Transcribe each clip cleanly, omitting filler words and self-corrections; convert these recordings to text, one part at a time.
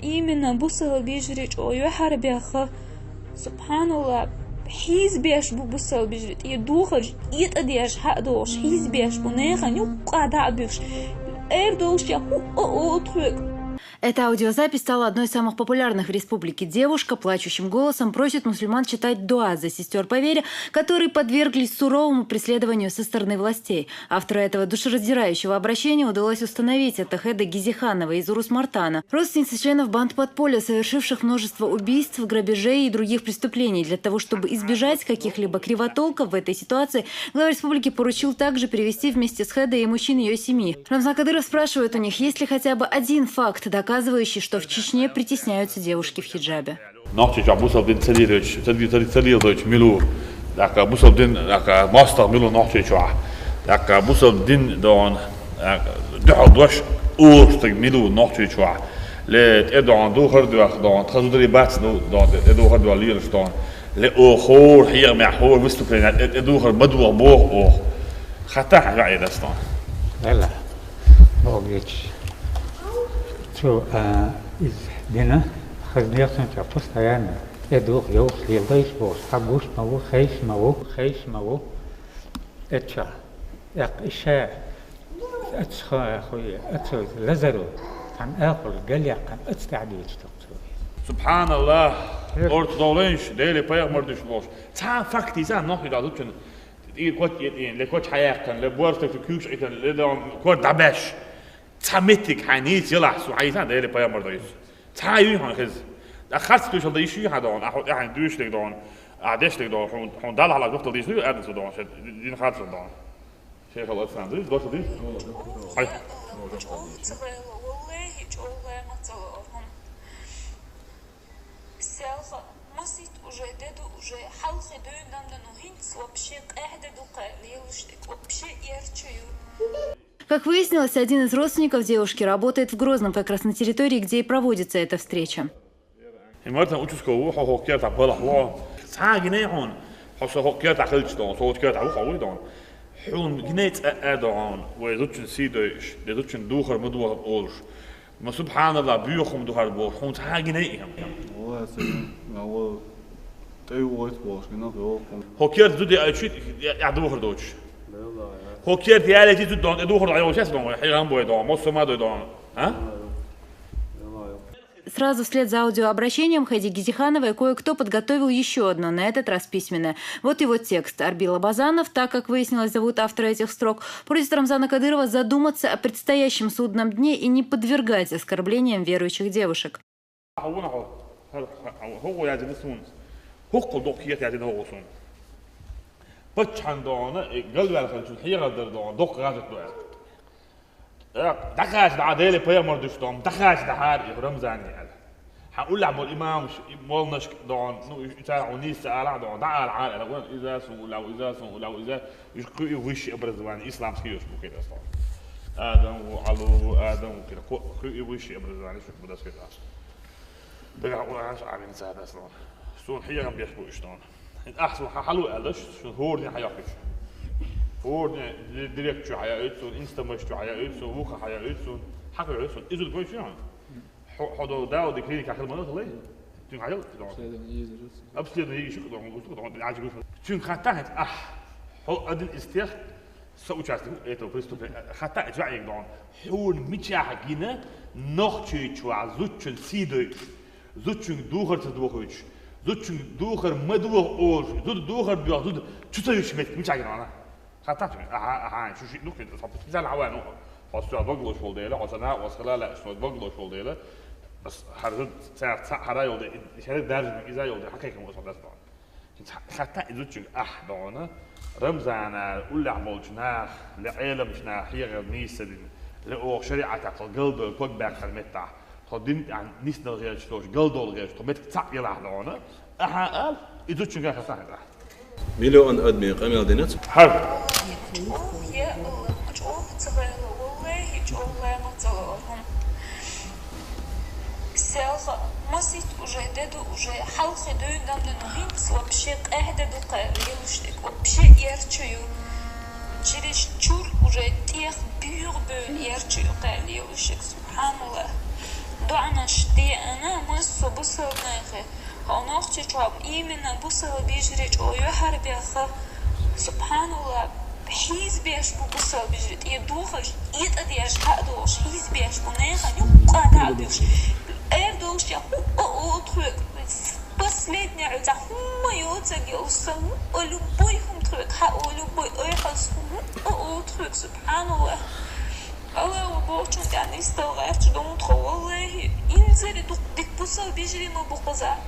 именно бусал бежрич ой харбяха субханаллах حيز بيش ببصل بجرت يدوخج يتأديش حقدوش حيز بيش بنيخن يقعد بيش اردوش يهو أطرق. Эта аудиозапись стала одной из самых популярных в республике. Девушка плачущим голосом просит мусульман читать дуа за сестер по вере, которые подверглись суровому преследованию со стороны властей. Автору этого душераздирающего обращения удалось установить это Хеда Гизиханова из Урус-Мартана, родственница членов банд подполья, совершивших множество убийств, грабежей и других преступлений. Для того, чтобы избежать каких-либо кривотолков в этой ситуации, глава республики поручил также привести вместе с Хедой и мужчин ее семьи. Рамзан Кадыров спрашивает у них, есть ли хотя бы один факт, доказывающий, что в Чечне притесняются девушки в хиджабе. شو إذ دينا خزنياتنا تفوس تيانا يدوخ يوخ يلديش بوس حبوش مو خيش مو اتشا إشاء اتشخا يا أخوي اتشو لزرو عن آخر قليا عن اتستعدي يتشتغل سبحان الله أورت دولينش ديلي بايغ مردش بوش تا فاكتي زان نوحي دا دوتشن كوت يتين لكوت حياكن لبورتك في كيوش ايتن لدون كوت دعباش تامتك حنيت يلا سو عايزان ده اللي بايا مرضيس تايو هون خز اخرت توش ده يشي هادون احد يعني دوش لك دون عادش لك دون هون دال على وقت دي شنو ادس دون دي خاطر دون شيخ الله سان دي دوت دي هاي والله والله ما تصورهم سالخه مسيت уже деду уже халхи дöndüm de no hints вообще قاعده дука лелуштик вообще ярчаю. Как выяснилось, один из родственников девушки работает в Грозном, как раз на территории, где и проводится эта встреча. Хокер диалети тут дон, эду хор айо сейчас дон, хайган бой дон, моссома дон, а? Сразу вслед за аудиообращением Хеди Гизихановой кое-кто подготовил еще одно, на этот раз письменное. Вот его текст. Арбил Абазанов, так как выяснилось, зовут автора этих строк, просит Рамзана Кадырова задуматься о предстоящем судном дне и не подвергать оскорблениям верующих девушек. بتشان دون قلب على خلش الحيرة دون دق غازت دون دخاش دعاديلي بيا مردش دون دخاش دحار رمزاني على هقول لعبوا الإمام مولناش دون يتابعوا نيس على دون دعا العالم لو إذا سو لو إذا يشكوا وش أبرز وان إسلام سكيوش بكده أصلا آدم وعلو آدم وكده كوا وش أبرز وان شو بدأ كده بقى وعاش عامل زاد أصلا سون حيرة بيحكوا إيش دون أحسن حلو قالش شو هورني حياكش هورني ديريكت شو حياكسون إنستامش شو حياكسون وخا حياكسون حكوا يعيسون إذا البوي شو يعني حدو داو دي كلينيك آخر مرة ليه تين حياك أبسلين يجي شو كده وشو كده عاجب يفهم تين خاتات هو أدين استيخ سو شاستي إيتو بريستو خاتات جايك دون هو ميتشا حكينا نختشي شو عزوتشن سيدو زوتشن دوخر تدوخوش زوجين دوخر مدوخ أول زود دوخر بيا زود شو تسوي شمت مش عارف أنا خطأت شو شيء نوك صابت مثال عوانو أصلا بقولش فول ديلا أصلا وصلا شو بقولش فول ديلا بس حرد ساعة حدا يولد شهادة درجة إذا يولد حكيك مو صدق خطأت زوجين دعونا رمزنا ولا عملنا لعيلة مشنا حيرة نيسدين لأو شريعة القلب كل باك خدمتها خدين يعني نيسنا غير شلوش قلدول غير شلوش مت تعب يلا هذونا أحال إذا شو كان خسارة ده مليون أدمي قامي دينات حرب يا الله أشوف تغير والله والله ما تغيرهم سالخة مسيت уже деду уже халхи дöndüm de no hints вообще قاعدة дука лелуштик вообще ярчаю через чур уже тех бюрбе يرجع قال وشك سبحان الله دعنا شتي أنا مصو بصل ناخي هناخش شعب إيمنا بصل بيجرج أو يحرب يخا سبحان الله حيز بيش بصل بيجرد يدوخش يتأديش حقدوش حيز بيش بناخا يقع دعبيش أردوش يقو أطرق последний раз моется гелсом любойхом трек ха любой ойхасхум отрек субханаллах Allah borçun yani istiğfarçı donut vallahi inzeri dik busal bijrima bu qaza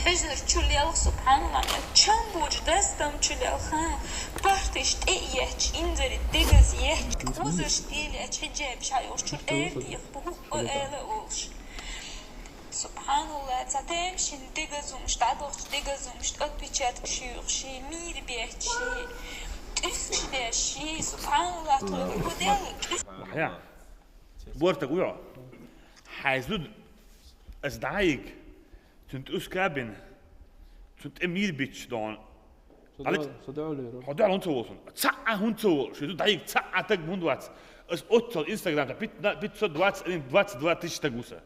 hijr çulyal subhanallah çam borç dastam çulyal ha partiş eyeç inzeri degaz yeç uzış değil çeceb şayoş çul evdi bu öyle olş Subhanallah, zatem şin degazum, ştadok degazum, ştat biçat kşiyur, şi mir biçi, tüskşde şi, subhanallah, tudel. أحيانا بورتك ويا حيزود أزدعيك تنت أسكابن تنت أمير بيتش دون صدق هون توصل تسعة هون توصل شو دعيك تسعة تك هون دوات أس أوتل إنستغرام بيت صد دوات تشتغوسه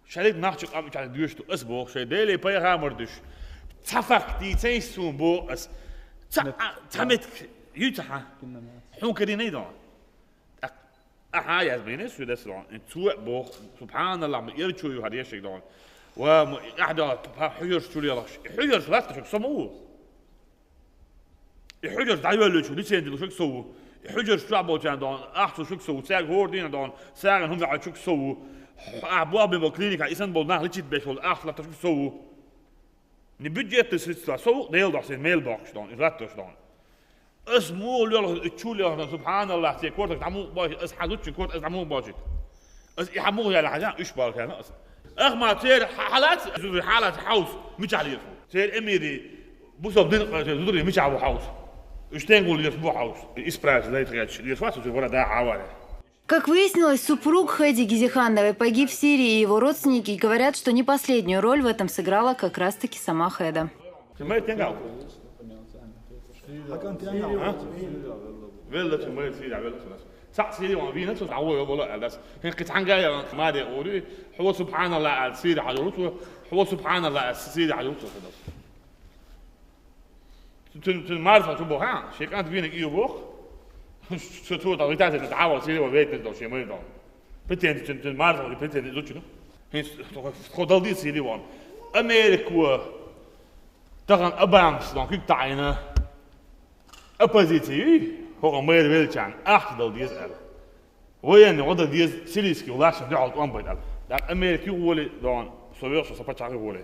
شريك نحشق أم يتعلم ديوشتو أسبوع شيء ديلي بيا هامردش تفك دي تيسون بو أس تحمت يتحا حون كدي نيدون أحياز بيني سو دسرون انتوع بو سبحان الله يرجو يهدي شيء دون وأحد حجر شو يلاش حجر ثلاثة شو سموه حجر دايما لو شو لسه عندي شو سووا حجر شو عبوا كان دون أحسن شو سووا ساق هوردين دون ساق هم على شو سووا أبواب من الكلينيكا إنسان بولنا ليشيت بيشول أحسن لا شو سووا نبجت تسوي سووا نيل دحسين ميل باكش دون إزراتش دون اسمو يلا تشولي سبحان الله تي كورتك تعمو باش اس حدوتش كورت اس تعمو باش اس يحمو يا الحاجه ايش بالك انا اخما تير حالات حالات حوس مش عليه تير اميري بوصل دين تدري مش على حوس ايش تنقول يسبوع حوس اسبراس لا يتغيرش يسواسو ولا ده عوالة Как выяснилось, супруг Хэди Гизихановой погиб в Сирии, и его родственники говорят, что не последнюю роль в этом сыграла как раз-таки сама Хэда. Vela til mig til vela til os. Tak til jer vi nødt til at afhøre vola altså. Han kan tænke jeg meget det og det. هو سبحان الله السيد عجلته هو سبحان الله السيد عجلته تن معرفة تبوها شيء كانت بينك يبوخ شو تو طريقة تتعاون سيدي وبيت ده شيء ما يدون بتين تن معرفة بتين ده شنو هي خدال دي سيدي وان أمريكا تغن أبامس دون كيك تعينه أبازيتي هو غمير ويلشان أحد ديز أل وين وضع ديز سيريسكي ولاشن دعوة وان بيت أل دار أمريكا ولي دون سويرش وسبت شعري ولي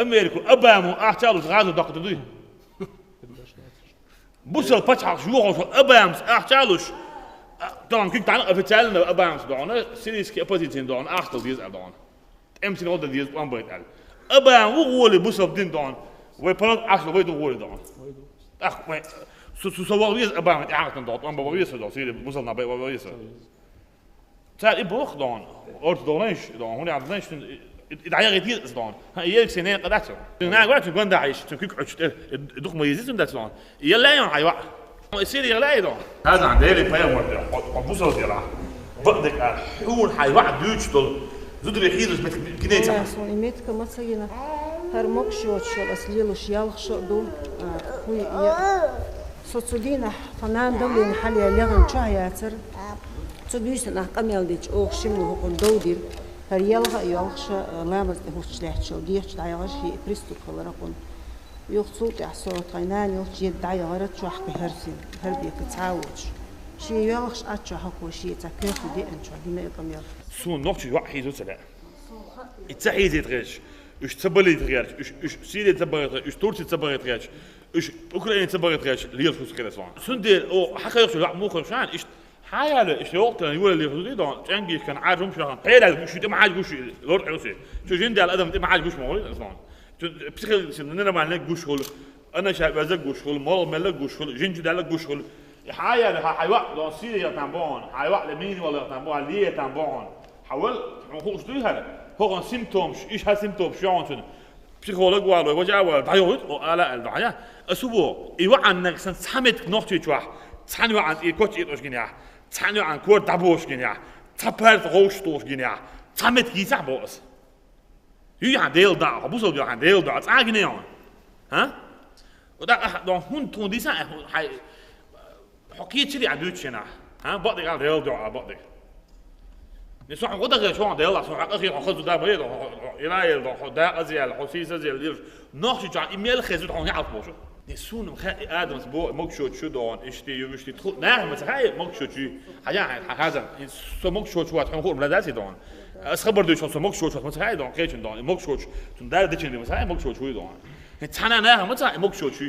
أمريكا أبامو أحتالو تغادر دقت دي بوصل بتشعر شو أبامس أحتالوش طبعا كيك تعلق أفتالنا أبامس دون سيريسكي أبازيتي دون أحد ديز أل دون أمسي وضع ديز وان بيت أل أبامو ولي بوصل دين دون ويبرد أحد ويدو ولي دون وين سوال ويز أبامت إعارة دون أم بويس دون سيري بوصلنا بويس تعال إبوخ دون أرد دونيش دون هوني عندناش إدعاء كتير دون هي سنين قدرته أنا قلت تكون داعش تكيك عشت دوخ ميزيتهم ده دون يلا يوم حيوان يصير يلا دون هذا عندي بيا مرة بوصل ديلا بدك حول حيوان دوش دول زودري حيدوس بتكنيت سوني ميت كم تسجينا هرمك شو أصلي شيال شو دو هو سوتسودينا فنان دولين حاليا لغن شاياتر تبيشنا قميل ديش أوخ شمو هقول دودير هريالها يالخش لامز هوش لحت شو ديش دايغش هي بريستو كلرقون يخصوت يحصوت غينان يخص يد دايغرت شو حق هرسين هربيك تعاوج شي يالخش أتشو حقو شي تكيخو دي أنشو دينا يقميل سون نقطة واحد يزوج التحيز يتغش إيش تبلي يتغير إيش سيري تبلي إيش تورسي تبلي يتغير إيش أوكرانيا تبلي يتغير ليش خص كده صان سندير أو حكى يخش لا مو خشان إيش حياله إيش يوقت يقول اللي خذي دون تنجي كان عارفهم شو حياله شو تم عاج وش لورد عوسي شو جندي على الأدم تم عاج وش مولي صان بسخل سننا ما لك وش خل أنا شايف بزق وش خل مال ملك وش خل جنجي دالك وش خل حياله حيوق دون سيري يتنبون حيوق لمين ولا يتنبون ليه يتنبون حاول هو شو هذا هو سيمتومش إيش هالسيمتوم شو عنده بسيكولوج ولا وجع ولا دايوت أو لا الدعاء أسبوع يوعى إنك سنسحمت نقطة واحد تانو عن كوت إيروش جنيا تانو عن كور دابوش جنيا تابرت غوشتوش جنيا تامت كيسع بوس هي عن ديل دا بوصل جو عن ديل دا تعاقنيون ها وده دون هون تون ديسا هاي حكيت شري عدوتشنا ها بعضي قال ديل دا بعضي نسوح غدا شو عن ديل سوح أخي خذ دا بريد يلايل دا أزيال حسيس أزيال ناخذ جان إيميل خزود عن يعرف بوشو نسون مخاء آدم سبوع مكشوت شو دون إشتي يشتي تخل نعم بس هاي مكشوت شو حاجة هذا سو مكشوت شو هتحون خور بلاداتي دون أسخبر دوش سو مكشوت شو مثلا هاي دون كيشن دون مكشوت تندار ديشن مثلا هاي مكشوت شو دون نتحنا نعم مثلا مكشوت شو.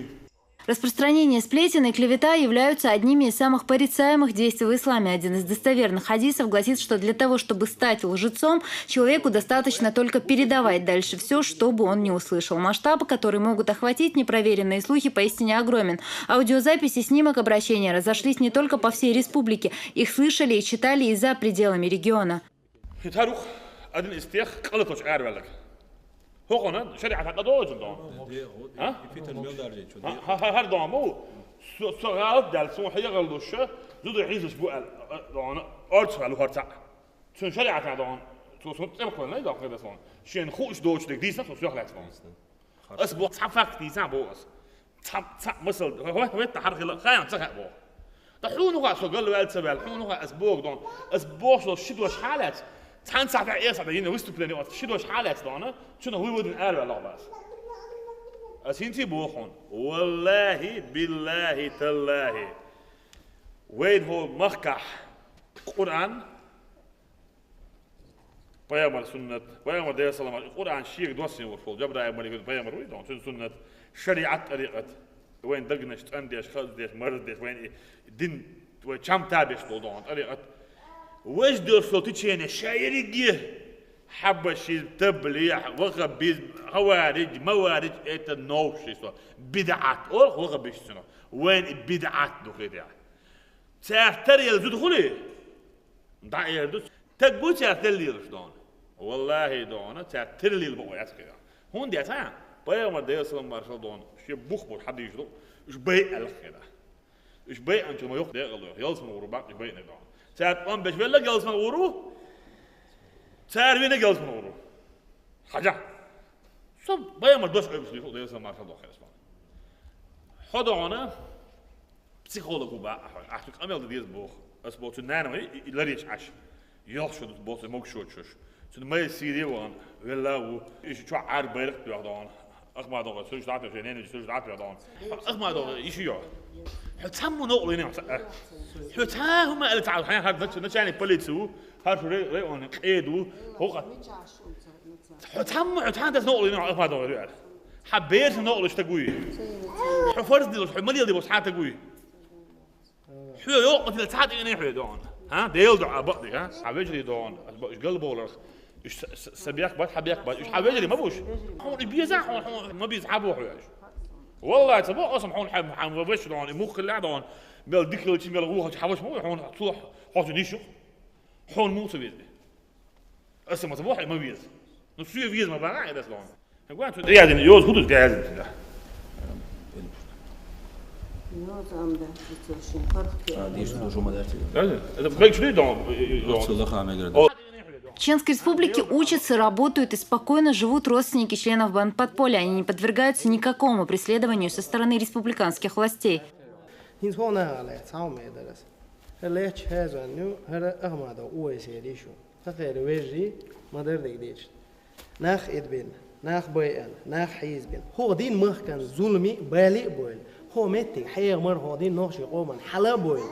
Распространение сплетен и клевета являются одними из самых порицаемых действий в исламе. Один из достоверных хадисов гласит, что для того, чтобы стать лжецом, человеку достаточно только передавать дальше все, что бы он не услышал. Масштабы, которые могут охватить непроверенные слухи, поистине огромен. Аудиозаписи и снимок обращения разошлись не только по всей республике. Их слышали и читали и за пределами региона. هوقنا شريعة قدوج دون ها هر دون مو سؤال دال سو حيا غلوش زود يعيش اسبوع دون ارتس على هرتا شو شريعة دون شو صوت تبقى لا دون كده صون شين خوش دوش دك ديسا شو سوق لاتفون اسبوع صفك ديسا بوس صف مثل هو تحرك خاين تسخ بو تحونو قا سو قال له السبال حونو قا اسبوع دون اسبوع شو شدوش حالات تحن ساعة إيه ساعة هنا وستو بلاني وقت شدوا حالات دانا شنو هو ودن أربع لعبات أسينتي بوخون والله بالله تالله وين هو مخكح قرآن بيامر سنة بيامر ده سلام القرآن شيء دوسين وفول جبر أي ملك بيامر ويدون سنة شريعة طريقة وين دقنش تنديش خالديش مرديش وين دين وين كم تابش دون طريقة وش دول صوتي شايريجي حبشي تبليح وغبيز خوارج موارج إت النوشي سو بدعات أول وغبيش سنو وين بدعات دو كده سأختاري الزود خلي داير دوس تقول سأختاري الشدون والله دون سأختاري البقيات كده هون دي أسمع بيا ما ده سلام مارشال دون شيء بخبر حد يشدو إيش بيع الخيرة إيش بيع أنت ما يخدع الله يلزم ورباك إيش بيع ندون ساعات قام بش ولا جالس من ورو ساعات وين جالس من ورو حاجة صب بيا ما دوش عيب سليفو ده يسمع خدوا خير اسمه خدوا أنا بسيكولوج وباع أحكي أميل ديز بوخ أسبوع تنانو يلريش عش يلشوا بوس موك شوتش تن ما يصير وان ولا هو إيش شو عارف بيرك بيعضون أخما دوغ سويش دعت جنين سويش دعت بيعضون أخما دوغ إيش يو حتمو نقول هنا حتى هم اللي تعرف حين هاد نشاني بوليسو هاد ريون قيدو هو حتمو ده نقول هنا أخما دوغ حبيت نقول إيش تقوي حفرز دي حملي دي بس حاجة تقوي حو يوم مثل تعاد إني حو دون ها ديل دعاء بقدي ها حبيجري دون إيش قلبه ولا إيش سبيك بس حبيك بس إيش حبيجري ما بوش هون بيزح هون ما بيزحبوه حوش والله تبغى أصلا هون حم وش دون مخ اللي دون بيل ديكل شيء بيل روح حبش مو هون صوح حاط نيشو هون مو سبيز أصلا ما تبغى ما بيز نصير بيز ما بقى عيد أصلا هقول أنت يعني يوز خدود جاهز В Чеченской республике учатся, работают и спокойно живут родственники членов бандподполья. Они не подвергаются никакому преследованию со стороны республиканских властей. هو متى حيا مر هادين ناشي قوما حلا بوين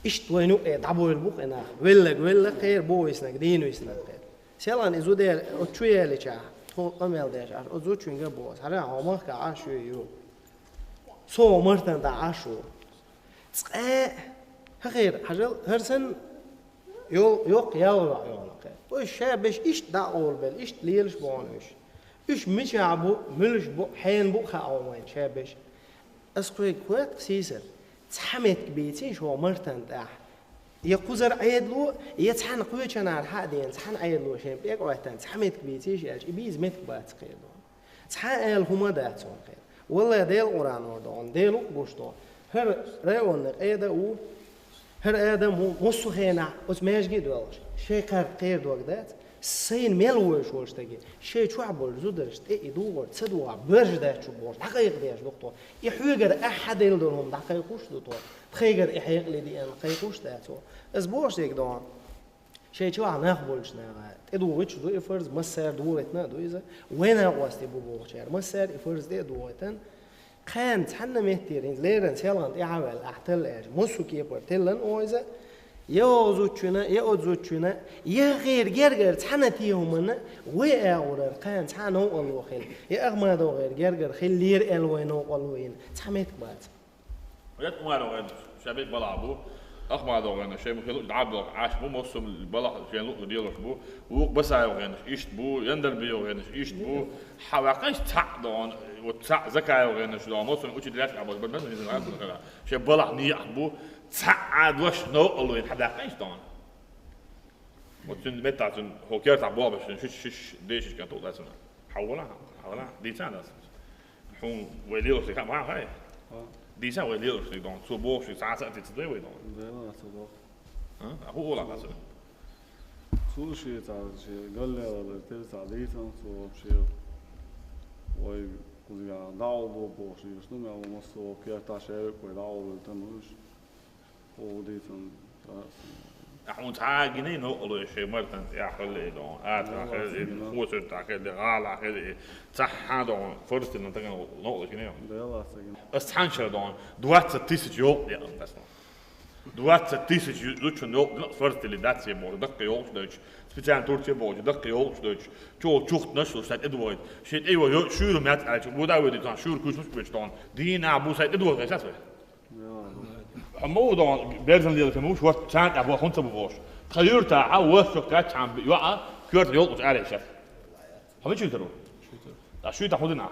إشت وينو دعبويل بوق إنها ولا خير بويسنك دينو يسنك خير سيلان إزود أتشوي اللي شاع هو قميل داش أزود شو إنجا بوس هلا عمر كعاشو يو سو مرتن دعاشو خير حجل هرسن يو قياولا خير وش إشت دعول بل إشت ليلش بونش إيش مش عبو ملش بو حين بو خاوين شابش أسقي كويت سيسر تحمت بيتي شو مرتن داح يقوزر عيدلو يتحن قوي كان على حادين تحن عيدلو شيء بيك وقتن تحمت بيتي شيء يبيز متك بات خير تحن هما داتون خير والله ديل قران ودون ديلو بوشتون هر رأون قيدا و هر آدم مصو خينا أس ماش جد والله شيء قار قير دوقدات سين ملوش وشتاجي شيء شو عبور زودرش يدور تصدوا برج ده شو بور دقيق ده شو دكتور يحوجر أحد يلدرهم دقيق وش دكتور تخيجر يحيق لي دي أنا دقيق وش ده شو أسبوعش ديك دون شيء شو عم نخبرش نعاد تدو وش دو إفرز مسار دورتنا دو إذا وين أقواستي بوبو شعر مسار إفرز ده دورتن كان تحنا مهتيرين ليرن سيلان يعمل أحتل إيش مسوكي برتلن أو إذا يا زوجنا يا غير تحنا تيهمنا وأورر كان تحنا هو الله خير يا أغمى دو غير خير لير ألوين هو ألوين تحميت بعد ويا ما لو غير شباب بلعبوا أخمى دو غير شيء ممكن يلعب عاش بو موسم البلح شيء لو ديالو بو وبس على غير إيش بو يندل بيو غير إيش بو حواقيش تعدون وتع زكاة غير شو موسم وش دلات عباد بدنا نزعل كذا شيء بلح نيح بو تعد وش نو ألوين حدا قيش دون وتن متى هو كيرت عبوا بس شش ديش كان طول لازم حولها دي سنة حون وليو سكان ما هاي دي سنة وليو سكان صبوح شو ساعة تتصدق ويدون لا صبوح هو ولا مثلا شو شيء قال لي ولا تلسع ديتان صو شيء وي كذا داو بو شيء شنو ما مصو كيرت شيء كوي داو تنوش وديتان احنا تعاجنين نقول شيء مرتين يا خلي دون اخر خوش تاخذ غال اخر صح هذا فرصه ان تكون نقول شنو استحان شو دون دوات تيسج يوم يا بس دوات تيسج لوتشن يوم فرصه اللي داتسي مو دقه يوم دوتش سبيتان تورتي بو دقه يوم دوتش جو تشوخت نشو سات ادويد شيء ايوه شو مات على مو داوي دي شو كوش مش دون دينا ابو سات ادويد اساسا حمودون بيرزن اللي فهموش وقت كان ابو خنت بوش تغير تاع وثق كات عم يوقع كيرت يلقط عليه شاف هم شو ترو شو تاخذنا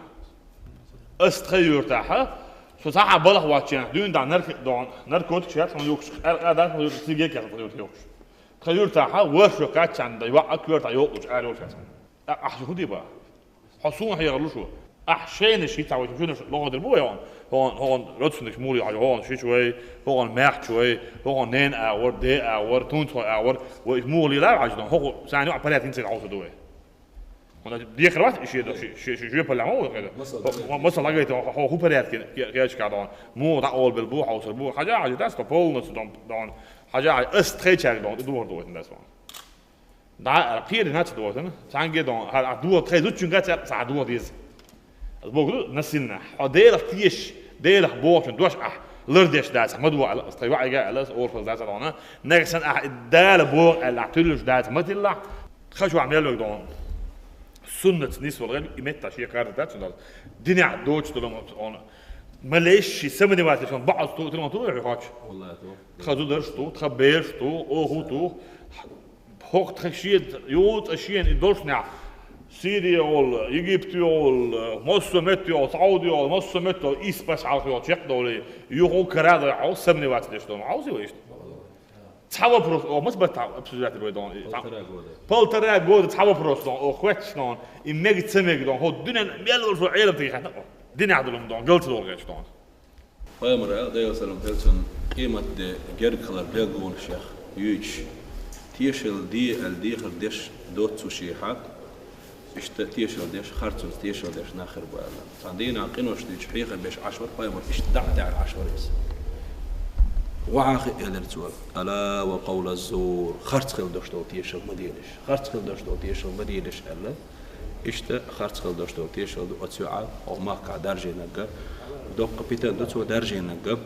استغير تاعها شو تاع بلح واتشان دون دا نركوت شات من يوكش هذا تيجي كذا يوكش تغير تاعها وثق كات عند يوقع كيرت يلقط عليه شاف احشو خدي بقى حصون هي شو أحشين الشيء تعود شو لغة البويا هون رتسنك مولي هون شيء شوي هون ماح شوي هون نين أور دي أور تونت أور ومولي لا عجدون هو ساني عبالات ينسى عوض دوي هنا دي خروات شيء بلا مو كذا مثلا لقيت هو بالات كياش كذا مو تعول بالبوح أو سربو حاجة عجد داس تبول دون حاجة استخيش دون دور دوي الناس دا بير نات دوي تنا تانجي دون هذا دور تخيل دوتشون قات ساعدوا ديز البوغلو نسينا حدير تيش دير بوشن دوش لردش داس مدوا على استيوا جا على اورفل داس انا نكسن دال بوغ على تلوش داس متلا خشوا عملوا دون سنة نيس والغيب يمتى شيء قارة داس دنيا دوش دلهم انا مليش سمني وقت شلون بعض تو تلهم تو يحاج والله تو خذوا درش تو تخبيش تو او هو تو هوق تخشيد يوت اشياء يدورشنا سيريا إيجيبتيا مصر سعودي مصر إسباش على شيء دولي يهو كرادا عاوز سمني وقت ليش دون عاوز يويش تحاول بروس أو مش بتاع بسجات الويدون بالترى جود تحاول بروس دون أو خواتش دون إمجد سمج دون هو الدنيا ميلور في عالم تيجي حتى الدنيا عدلهم دون قلت دور غيش دون فامر ده سلام تلسون قيمة جرد خلر بيجون الشيخ يوش تيشل دي خردش دوت سوشيحات تيشل ديش خرطوم تيشل ديش ناخر بقى عندنا قنوش ديش حقيقة بيش 10 قيمة إيش دع 10 بس وعاخي إلرتول ألا وقول الزور خرط خل دوش دو تيشل مدينش خرط خل دوش دو تيشل مدينش ألا إيش خرط خل دوش دو تيشل دو أتسوع أو ما كدرجة نجا دو قبيتان دو تسوع درجة نجا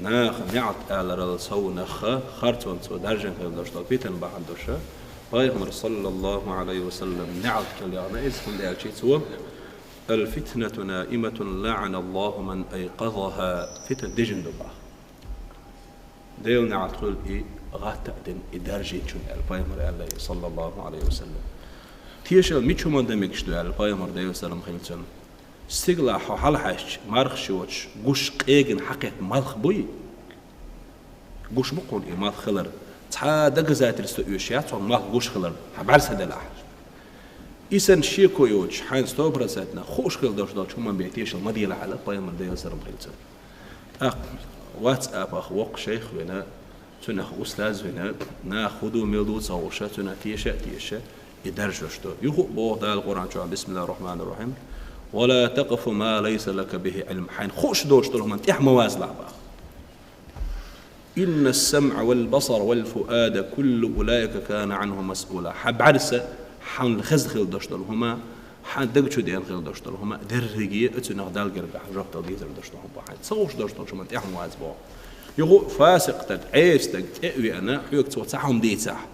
ناخ نعت على الصو نخ خرط ونسوع درجة خل دوش دو بيتان بعد دوشة پیغمبر صلى الله عليه وسلم نعت كليانا اسم لأجيتوا الفتنة نائمة لعن الله من أيقظها فتنة ديجن دبا ديل نعت قول غاتا دين إدارجين شون البيغمبر الله صلى الله عليه وسلم تيشل ميتشو من دمك شدو البيغمبر ديو سلام خيلتون سيغلا حال حاش مارخشوتش غوش قيغن حقيقة مالخ بوي غوش مقول مالخ خلر تحاد جزات الاستؤيشيات وما غوش خلر حبارس هذا الأحد إنسان شيكو يوش حين ستوبر زاتنا خوش خل دوش هم بيتيش المدينة على بايم الدنيا سرم خلص واتساب أخوك شيخ ونا تنخ أستاذ ونا ناخذوا ميلدو صوشة تنا تيشة يدرجشتو يخو بوه دال القرآن شو بسم الله الرحمن الرحيم ولا تقف ما ليس لك به علم حين خوش دوشتو لهم انت موازل عبا إن السمع والبصر والفؤاد كل أولئك كان عنه مسؤولا حب عرسة حن الخزد خيل دوشتو لهما حن دقشو ديان خيل دوشتو لهما درهجية اتنغ دال قرقع ربط ديتر دوشتو هم بحين صوش دوشتو شو انت موازل بوه يخو فاسق تد عيس تد اقوي انا حيوك توتسحهم ديت سح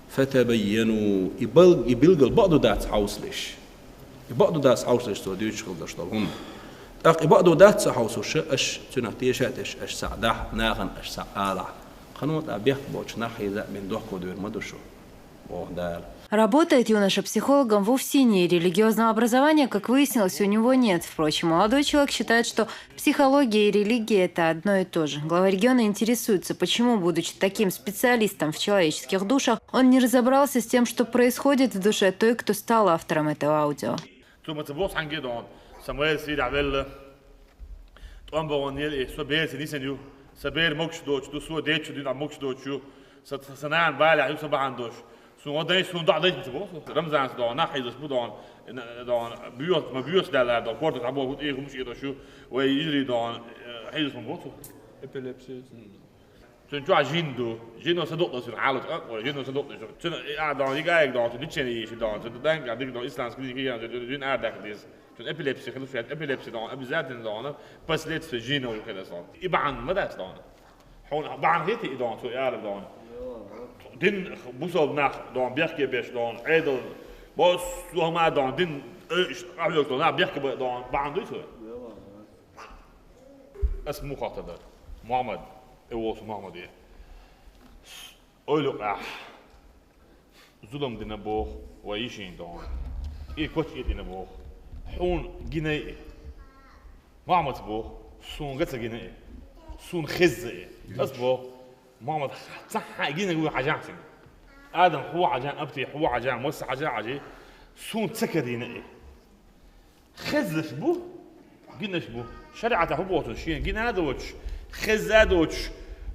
فتبينوا يبلغ بعض دات حوصلش بعض دات حوصلش تو ديوش خل دشتهم بعض دات حوصلش اش تنتيشات اش سعده ناغن اش سعاله قنوت ابيح بوش ناحي ذا من دوح كودور مدوشو وهدال. Работает юноша психологом вовсе не религиозного образования, как выяснилось, у него нет. Впрочем, молодой человек считает, что психология и религия – это одно и то же. Глава региона интересуется, почему, будучи таким специалистом в человеческих душах, он не разобрался с тем, что происходит в душе той, кто стал автором этого аудио. سون داي سون دع داي تبغى رمزان دون ناحية دون بيوت ما بيوت ده ده كورت عبوا قلت إيه مش كده شو ويجري دون حيز من بوته إبيليبسي سون شو عجين جينو صدق ده سون حالة ولا جينو صدق ده سون قاعد دون يجاي دون تنتشني يش دون سون دان قاعد دون إسلام كذي كذي جين قاعد داخل سون إبيليبسي خلوا فيها إبيليبسي دون أبزات دون بس ليت في جينو وكذا صار يبعن مدى دون حون بعن هيتي دون سو يعرف دون دين بوصل ناخ دون بيحكي بيش دون عيدل بس لو ما دون دين أقول لك دون بيحكي دون بعندي شو اسمه خاطر محمد إيوه محمد إيه أقول لك ظلم دين أبوه ويشين دون إيه كوتش إيه دين أبوه حون جنيه محمد أبوه سون قتل جنيه سون خزة أسبوه محمد صح جينا نقول عجان آدم هو عجان أبتي هو عجان موسى عجان عجي سون تسكرين إيه خزش بو جينا شبو شريعة هبوط الشيء جينا هذا وش خز هذا وش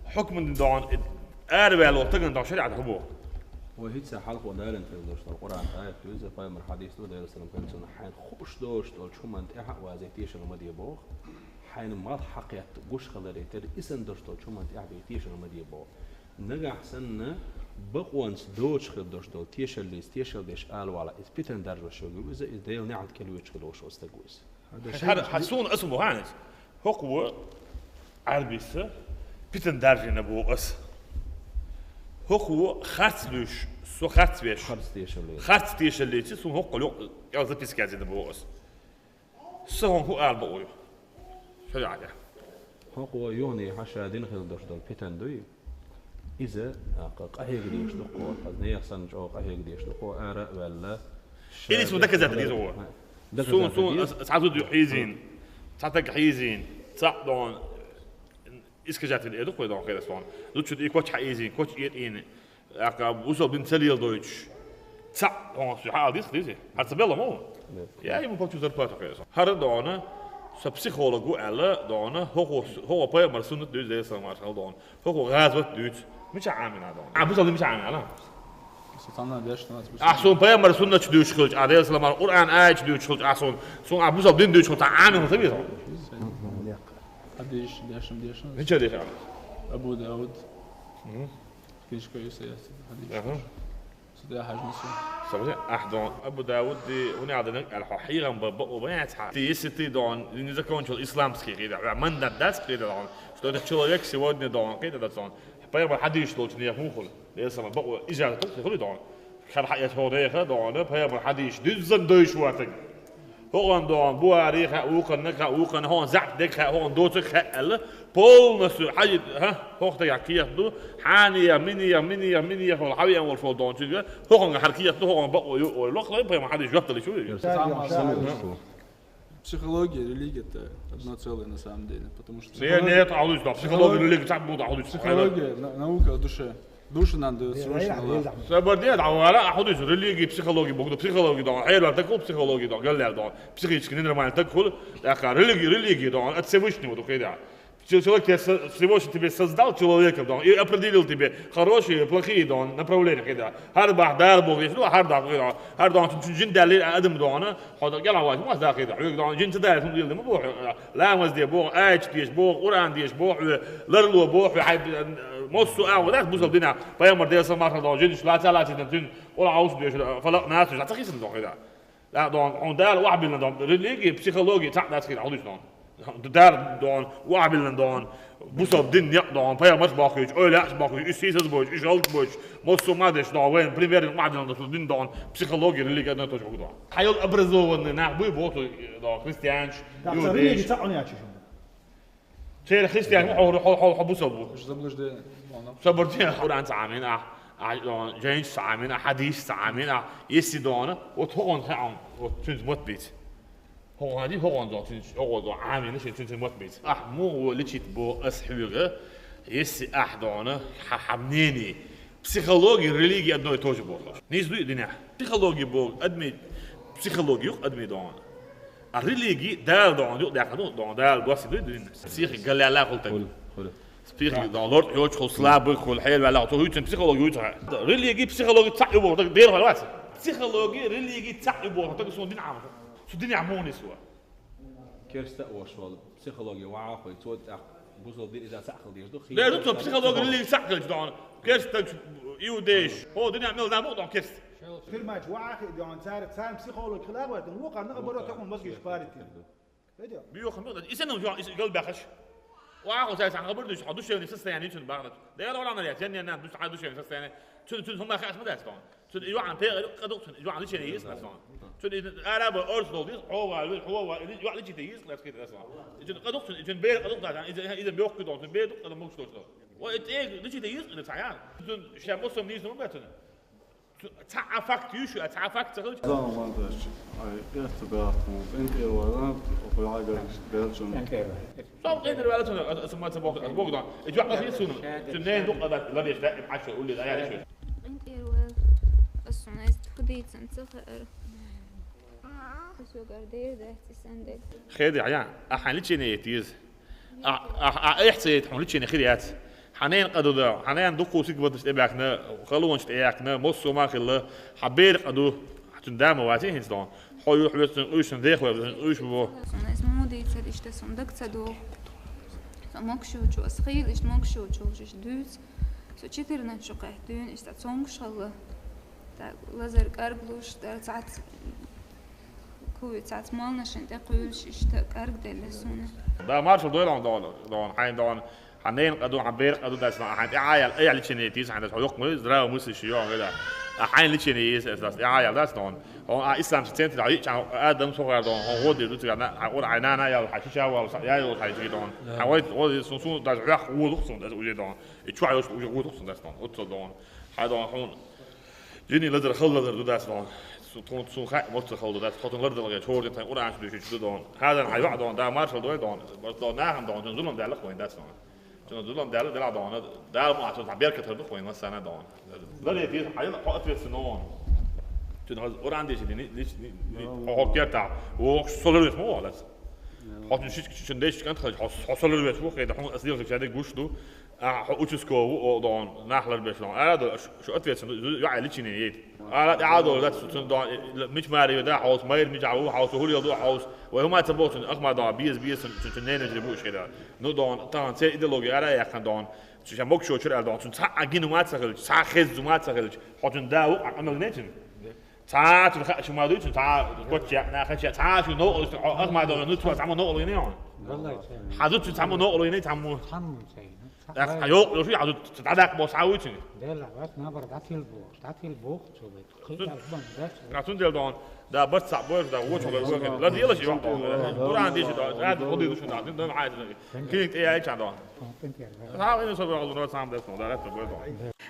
حكم دون أربع لو تجن دون شريعة هبوط وهيك سحلق ودارن في القرآن آية جزء قائم الحديث ده داير سلام كان سنة حين خوش دوش دول شو من تحق وازيتيش المدي بوه حين ما حقيت وش خلري ترى إسن دشتو شو ما تعبي تيش المدي بو نجح سنة بقوانس دوش خل دشتو تيش اللي تيش الليش قالوا على إثبتن درجة شو جوزة إذا نعد كلوش خلوش واستجوز هذا حسون اسمه هانس هو عربيس بيتن درجة نبو أس هو خاتلوش سو خاتبيش خاتتيش اللي تسون هو قلو يعزب بيسكازي نبو أس سهم هو قال بقوله شو عليه؟ هو يوني حشا دين خل دشتو بيتن دوي إذا قهيق ديش دقو قصدي يحسن جو قهيق ديش دقو أرى ولا إيه اسمه دكزات اللي هو سون ساعات دو حيزين ساعات حيزين ساعات دون إسكجات اللي دقو دون كده سون دوتش دي كوتش حيزين كوتش إيه عقب وصل بين سليل دوتش ساعات دون شو حال ديس حتى بيلا مو يا يوم كوتش زربات كده سون هذا دونه psychologu eller dana هو på مرسون دوت زي سمار شغل دان هو غازوت دوت مش عامل هذا عبوس اللي مش عامل لا ستانا ديش ناس أحسن på مرسون دوت دوت شغل عادي سلام القرآن آية دوت شغل أحسن سون عبوس اللي دوت شغل عامل هذا بيزا ديش مش ديش أبو داود كيش كويس يا حديث ده حاجة سبحان أحدون أبو داود دي هنا عندنا الحقيقة وبيعتها تيستي دون إذا كان شو الإسلام سكيرة من ده سكيرة دون شو ده человек сегодня دون كده ده دون بيرم حديش لو تنيه مخل لسه ما بقوا إجازة تقول دون خل حياة هوريخة دون بيرم حديش دزن دوش واتك هون دون بواريخة وكان هون زعت دكها هون دوتك هل بول نسو حاجة ها هو تيجي كيف دو حانية منية هو الحبيب أول فوق دون شيء هو حركية دو هو بقوا يلوخ لا ما حدش يقتل شو Психология, религия это одно целое на самом деле, потому что нет, да, психология, религия, так будет, психология, наука о душе. Душу нам дает Всевышний. Собордет, а لا أحدث ريليجي психология, بقول психология ده، حلو تقول психология ده، قال له ده، психически нормально تقول، لكن ريليجي ده، أتسويشني وده كده. Человек Всевышний тебе создал человеком, да, и определил тебе хорошие и плохие, да, направления, كده. هر بعض دار بوغ يشلو هر دار كده. هر دار جن دليل ادم دانا هذا قال واحد ما ذا كده. يقول جن تدار تقول ما بوح لا مزدي بوغ ايش ديش بوغ قران ديش بوغ لرلو بوغ حد موسو او ذاك بوصل دينا فيامر ديس ما خدوا جنش لا ثلاثه تنتين ولا عاوز ديش فلا ناس تعطيك صندوق كده. لا دون on daar وعبلنا دون religie psychologie تاع ناس كده عودش دون daar دون وعبلنا دون بوصل دين يقدون فيا مش باقيش öyle باقيش إيش boş إيش alt boş موسو ما دش دون وين primero وعبلنا دون دون psychologie religie ده توش عقدون حيل أبرزون نعبوي بوتو دون كريستيانش يوديش تاعني يا شيخ شيء كريستيان هو بوصل بو مش زبلش ده صبرتين قرآن تعامين جنش تعامين حديث تعامين يسدونه وتهون هون وتنز موت بيت هو هذه هو عنده تنز هو عامين شيء تنز موت بيت مو لشيت بو أسحوره يس أحدونه حمنيني بسيكولوجي ريليجي أدنى توجه بو نيزدو الدنيا بسيكولوجي بو أدمي بسيكولوجي أدمي دون الريليجي دال دون يو دون دال دوسي دون سيخ قال لي لا قلت Psychologie dan Lord George gewoon slapen, gewoon heel wel laten. Hoe het psychologie uit. Religie, psychologie, tak je dat deel van wat. Psychologie, religie, tak je dat is zo'n ding aan. Zo'n ding aan is zo. كيرستا وشوال بسيكولوجيا وعاقل توت بوصل دي إذا سأخذ ديش دخل. لا دوت psychologie religie سأخذ دون. كيرستا يوديش. هو دنيا عمل ده مو دون كيرست. كل ما جواعك دون صار psychologie خلاص وقت الوقت نقبله تكون مسجد شبارك. فيديو. بيوخمر. إيشنا جو قلب بخش. وعاقل زي سان قبل دوش حدوش يعني سست يعني يشون بعض ده يلا ولا نريت يعني أنا دوش حدوش يعني سست يعني شو هم خاص ما داستون شو يوعن تيجي قدوش يوعن ليش يعني يس داستون شو العرب أرسل ديس هو يوعن ليش يس لا كده داستون شو قدوش شو بير قدوش ده إذا بيوقف دون بير قدوش مش دوش وإيه ليش يس إنه تعيان شو شاموس هم نيس ما بتونه تعافكت يشو تعافكت تقول زمان ما أنتش أي اختبارات أنت ولا وفي حاجة بيرجون صار غير ولا تونه اسمه تبوك ده يجوا على يسون تنين دق لا ليش لا 10 قول لي ده يعني شو انت ولا الصناعة تخديت سنتخر شو قردير ده تسندك خير يعني أحن ليش نيتيز إحسيت حن ليش نخيريات حنين قدو ده حنين دقوا سيك بدش تبعكنا وخلونا نشتياكنا مصو ما خلا حبير قدو تندام واتين هنسدون حيو حبيتن أوش ندخل أوش بو اسمه دي تسد إيش تصندق تسدو ماكشو شو أسخيل إيش ماكشو شو إيش دوس سو تشترنا شو قاعدين إيش تصونغ شغله تا لازر كاربلوش تا ساعات كوي ساعات مالنا شن تقولش إيش تكارك دلسونه ده مارشل دون حين دون حنين قدو عبير قدو ده اسمه حين عيال أي اللي شنيتيز حين ده حيوق مز درا ومس الشيوع كده حين اللي شنيتيز أساس عيال ده دون هو إسلام سنتين تعيش كان آدم صغير دون هو ده دوت كنا أقول عينانا يا الحشيشة ويا الحشيشة دون حوالي هو سون ده رح هو دخسون ده وجد دون يتشوع يوش هو دخسون ده دون أتصل دون هذا هون جيني لدر خل لدر ده دون سون خا وقت خل ده خاطر لدر لقى شهور ده أقول عن شو دون هذا حيوع دون ده مارشل دون ناهم دون جنزلهم ده لقوا ده دون جنزلهم ده دون ده ما أعتقد عبير كتر بقوا مثلا دون لا يدير حيلا قاطع في السنون تنهز أوران ديش دي هو كيرتا هو صلوا اسمه ولا حاطين شيء ديش كانت خرج حصلوا له اسمه كده هم أصلي في هذا جوش دو أوتشسكو ودون نحل البشلون هذا شو أتفق يعني ليش نيجي هذا عادوا لا تسون دون مش ماري ده حوس ماير مش عاو حوس هو يضو حوس وهم تبوتن أخمر دون بيس تنين يجيبوش كده نو دون طبعا سيد إيديولوجيا أنا يا كان دون شو مكشو شو دون شو تعجين وما تسهل خز وما تسهل حاطين داو عمل نيتن تعال شو ما دوتش تعال قلت يا أنا خشيت تعال شو نقول أخمر دون نتوى تعمل نقول ينيون حدوت تعمل نقول يني تعمل يو شو عدو تتعدك بوس عاوتني ده لا بس نبر تعطي البوخ شو بتخيل عشان ديال دون ده بس صعبوش ده وش ولا لا ديال شيء واحد دور عندي شيء ده قضي دوش ده عندي عادي كلينك اي كان دون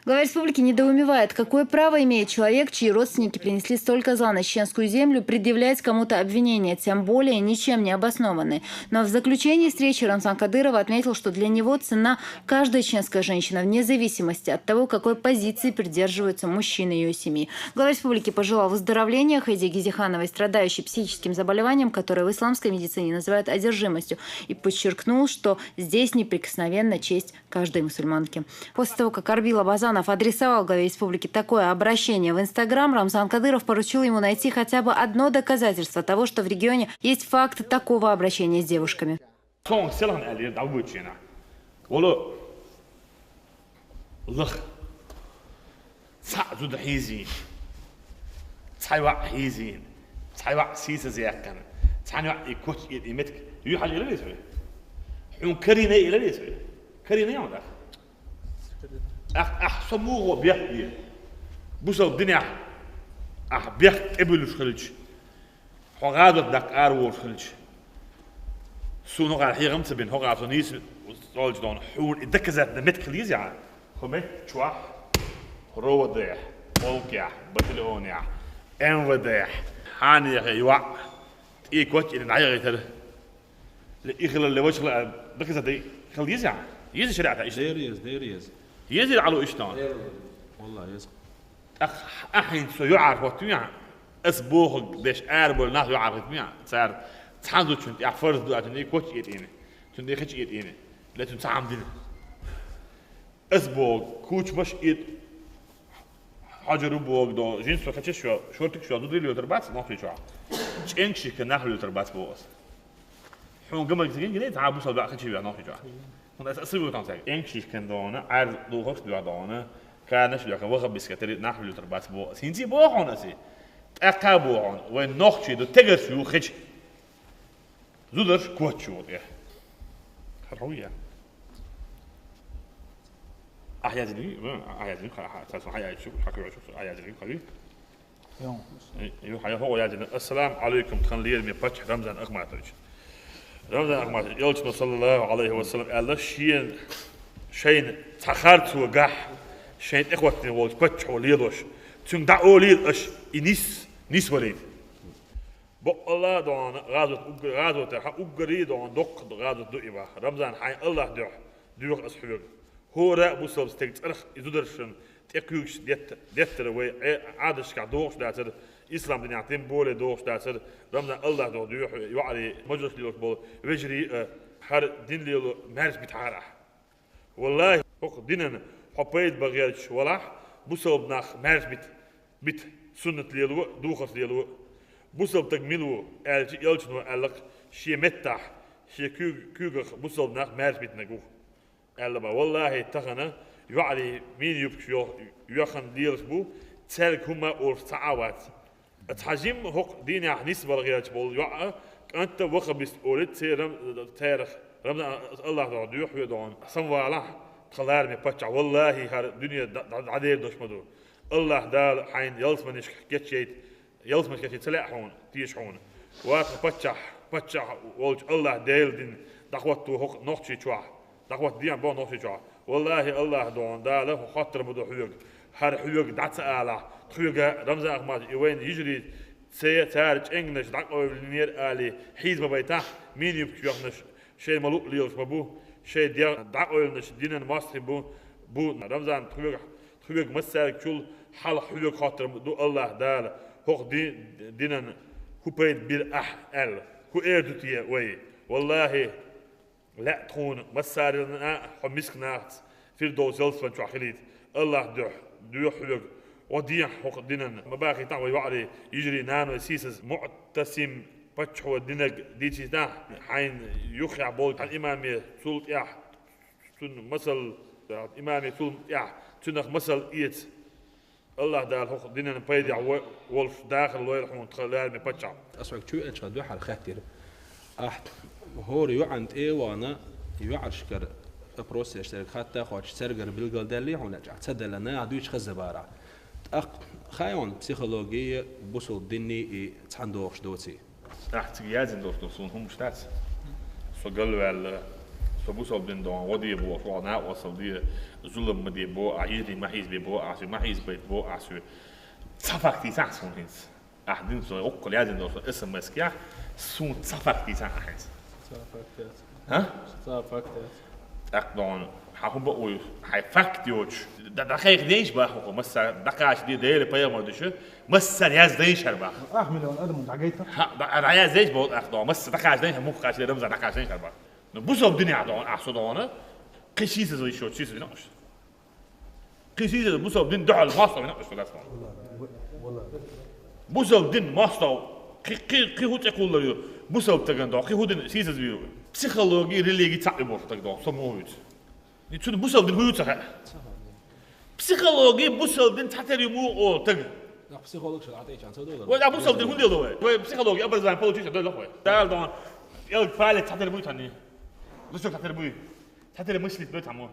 Глава республики недоумевает, какое право имеет человек, чьи родственники принесли столько зла на чеченскую землю, предъявлять кому-то обвинения, тем более ничем не обоснованные. Но в заключении встречи Рамзан Кадыров отметил, что для него ценна каждая чеченская женщина, вне зависимости от того, какой позиции придерживаются мужчины ее семьи. Глава республики пожелал выздоровления Хайди Гизихановой, страдающей психическим заболеванием, которое в исламской медицине называют одержимостью, и подчеркнул, что здесь неприкосновенна честь каждой мусульманки. После того, как Арбил Абазанов адресовал главе республики такое обращение в Инстаграм, Рамзан Кадыров поручил ему найти хотя бы одно доказательство того, что в регионе есть факт такого обращения с девушками. أحسموه بيحكي بوصل الدنيا بيحكي قبل الخلج حقادة دك أروى الخلج سونو على حي غمت بين هقع صنيس صالج دون حول الدكزات نمت كليز يعني خمه شواح رو ضيح بولكيا بتلونيا إن وضيح هاني يوع إيه كوت إن عيا غير لإخل اللي وجه دكزات كليز يعني يزي شريعة إيش ديريز يزي على إيشتان والله يزي أحين سو يعرف وتميع أسبوع دش أربل ناس يعرف تميع صار تحدث شنت يعرف دو أتني كوتش إيدينه شنت يخش إيدينه لا تنسام دين أسبوع كوتش مش إيد حجر بوق دو جنس وكتش شو شورتك شو دودي ليو تربات ناقي شو إنشي كناح ليو تربات بوس حون قبل كتير جنيه تعبوا صل كتش بيا ناقي شو هون أسبوع تانسك إنشي كن دونا عرض دو خش بيا دونا كانش بيا كوخ بسكتري ناح ليو تربات بوس هنتي بوهون أسي أكابوهون وين ناقي دو تجر شو خش زودش كوتشو ده حروية أحياني تسمع حياة شو حكوا شو أحياني خلي حياة هو يعني السلام عليكم تخليل من بتش رمضان أغماتج رمضان أغماتج يلش صلى الله عليه وسلم قال شين تخرت وجح شين إخوتي والش بتش وليدوش تون دعوليش نيس وليد الله دون غازو تح أجري دون دق غازو دقيبة رمضان حين الله دوخ أسحوق هو رأب بوسب ستيكت أرخ يدرشن تأكيوش ديت روي عادش كعدوش داتر إسلام دنيا تيم بول دوش داتر رمضان الله دوخ يوعلي مجلس ليوش بول وجري هر دين ليلو مارس بتعارح والله فوق ديننا حبيت بغيرش ولا بوسب ناخ مارس بت سنة ليلو دوخس ليلو بوسل تكملوا يلشنو علق شيء متح شيء كوغ بوسل ناخ مارس بيتنقوه ألبا والله تخنا يعلي مين يبكشوا يخن ديرس بو تلك هما أور تعاوات التحجيم هق ديني نسبة غيرش بول يع أنت وخبست أورد تاريخ رمضان الله تعالى يحيي دون سموا الله خلار من بتشع والله هر الدنيا عدير دوش مدو الله دال حين يلسمنش كتشيت يلسمش كتشيت سلاحون تيشحون واخ بتشع والج الله ديل دين دعوته هق نقشي شوا دعوت ديان بون نقشي شوا والله الله دون داله خاطر مدو حيوق هر حيوق دعت آلا حيوق رمزان أحمد يوين يجري تارج إنجلش دعوة بالنير آلي حيز ببيته مين يبكي يخنش شيء ملوك ليلش ببو شيء دعوة لنش دينن مصري بو رمزان حيوق مسالك شول حال حيوق خاطر مدو الله داله هق دينن كوبيت بالأح ال كو إيردوتيه وي والله لا تكون مسارنا حمسكنا في الدوز يلسفن شو خليت الله دوح حيوق وديح حق ديننا ما باقي تعوي وعلي يجري نانو سيسس معتصم بتشو دينك ديتي تا حين يخيع بول الإمامية سلط يح تن مسل الإمامية سلط يح تنخ مسل إيت الله دال حق ديننا بيدي wolf داخل لويل حون تخلال من بتشع أسمعك شو إنش هدوح على خاطر أحد هو يوعند إيه وانا يوعش كر بروسيس اشترك حتى خوش سرقر بالقل دالي هون أرجع تصدق لنا عدوش خزبارة خايون بسيكولوجية بوصل ديني تحندوش دوتي راح تجيازن دوش دوسون هم مش تاس فقالوا على فبوسو بين دون ودي بو فوانا وصل دي ظلم مدي بو عيري ما حيز بو عسو ما حيز بيت بو عسو صفاك تي سان سون هينس أحدين سو أقول يا زين اسم مسكيا سون صفاك تي سان هينس ها صفاك أقدون حكون بقول هاي فاكت يوش ده خير ديش باخو مسا دقاش دي ديل بايا ما دشو مسا ياز ديش هربا مليون ادم متعجيته ها رعيا زيش بقول أقدون مسا دقاش ديش مو قاش دي رمز دقاش ديش هربا نبوسو الدنيا عدون أحسدونه قشيس زي شو شيس بناقش قشيس بوسو الدين دعاء الماستر بناقش في الأسماء بوسو الدين ماستر قي هو تقول له بوسو بتجندو قي هو دين شيس زيو بسيكولوجي ريليجي تعبوا تجدو سموه يتشون بوسل دين هو يتسخ بسيكولوجي بوسل دين تحت اليمو أو تج لا بسيكولوجي شو عطيك عن سودو ولا بوسل دين هو ديلوه وبسيكولوجي أبرز عن بوليتيش ده لقوه تعال دون يلا فعل تحت اليمو تاني لسه تحت اليمو تحت اليمو شلت بيت عمو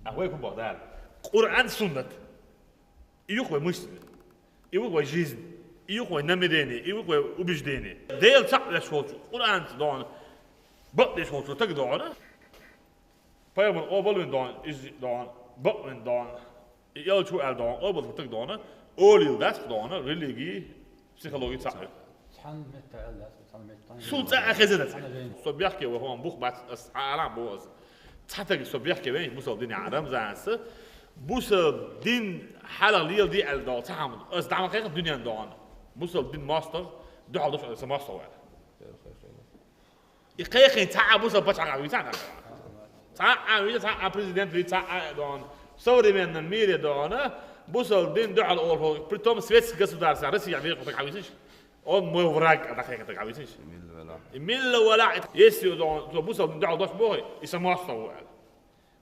أهوي يكون بعدال قرآن سنة يوقف مسلم يوقف جيز يوقف نمديني يوقف وبجديني ديل تحت شو قرآن دون بقى شو تقدر Pajman obalun dan is dan bakmen dan jag tror är dan obal för dan olil das dan religi psykologi صح شو تاع خزنت سو بيحكي وهو بوخ بعد عرب بوز تحتك سو بيحكي وين بوصل دين عرب زانس بوصل دين حاله ليل دي الدال تحمل اس دعم حقيقه الدنيا دان بوصل دين ماستر دو على دفع ماستر يقيق تاع بوصل بتاع عربي تاع تا president vi ta don современном мире дона бусал дин дал ол притом светское государство Россия верит так ависиш он мой враг так как так ависиш милла вала если дон бусал дин дал дош бой и самостоятельно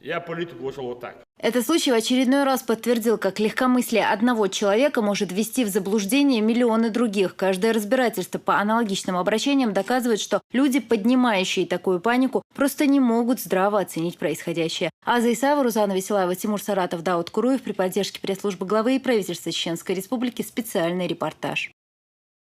я политику ушел вот так. Этот случай в очередной раз подтвердил, как легкомыслие одного человека может ввести в заблуждение миллионы других. Каждое разбирательство по аналогичным обращениям доказывает, что люди, поднимающие такую панику, просто не могут здраво оценить происходящее. Аза Исаева, Рузана Веселаева, Тимур Саратов, Дауд Куруев при поддержке пресс-службы главы и правительства Чеченской Республики. Специальный репортаж.